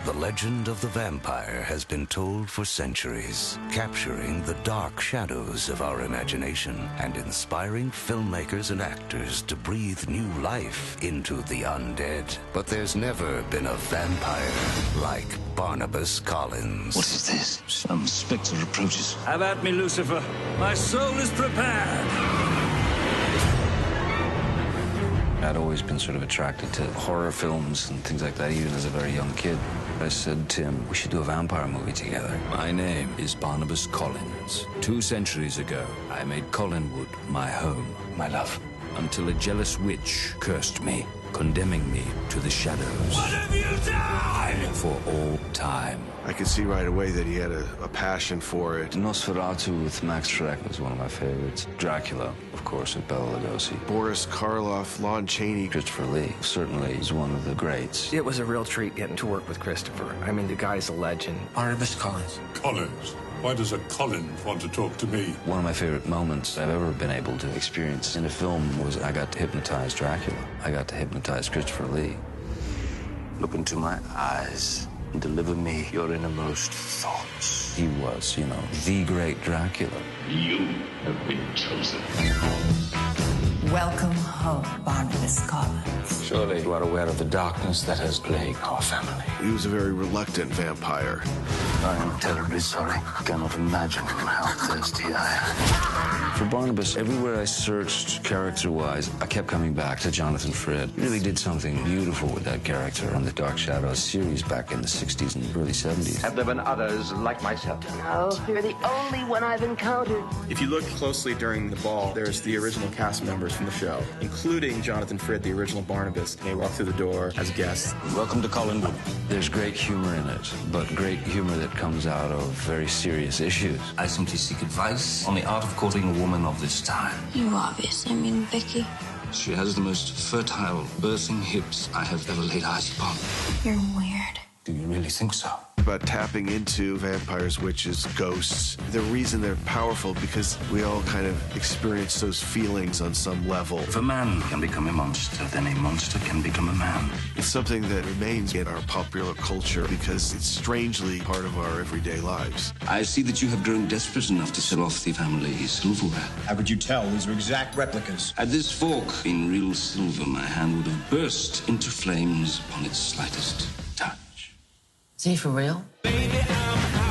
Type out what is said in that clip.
The legend of the vampire has been told for centuries, capturing the dark shadows of our imagination and inspiring filmmakers and actors to breathe new life into the undead. But there's never been a vampire like Barnabas Collins. What is this? Some spectre approaches. Have at me, Lucifer. My soul is prepared. I'd always been sort of attracted to horror films and things like that, even as a very young kid. I said to him, we should do a vampire movie together. My name is Barnabas Collins. 2 centuries ago, I made Collinwood my home, My love. until a jealous witch cursed me, condemning me to the shadows. What have you done? For all time. I could see right away that he had a passion for it. Nosferatu with Max Schreck was one of my favorites. Dracula, of course, with Bela Lugosi. Boris Karloff, Lon Chaney. Christopher Lee certainly is one of the greats. It was a real treat getting to work with Christopher. I mean, the guy's a legend. Barnabas Collins. Collins? Why does a Collins want to talk to me? One of my favorite moments I've ever been able to experience in a film was I got to hypnotize Dracula. I got to hypnotize Christopher Lee. Look into my eyes and deliver me your innermost thoughts. He was, the great Dracula. You have been chosen. Welcome home, Barnabas Collins. Surely you are aware of the darkness that has plagued our family. He was a very reluctant vampire. I am terribly sorry. I cannot imagine how thirsty I am. For Barnabas, everywhere I searched character-wise, I kept coming back to Jonathan Frid. He really did something beautiful with that character on the Dark Shadows series back in the 60s and early 70s. Have there been others like myself? No, you're the only one I've encountered. If you look closely during the ball, there's the original cast members from the show, including Jonathan Frid, the original Barnabas. They walk through the door as guests. Welcome to Collinwood. There's great humor in it, but great humor that comes out of very serious issues. I simply seek advice on the art of courting a woman of this time. You obviously mean Vicky. She has the most fertile, birthing hips I have ever laid eyes upon. You're weird. Do you really think so? About tapping into vampires, witches, ghosts. The reason they're powerful because we all kind of experience those feelings on some level. If a man can become a monster, then a monster can become a man. It's something that remains in our popular culture because it's strangely part of our everyday lives. I see that you have grown desperate enough to sell off the family silverware. How could you tell? These are exact replicas. Had this fork been real silver, my hand would have burst into flames upon its slightest touch. Is he for real? Baby, I'm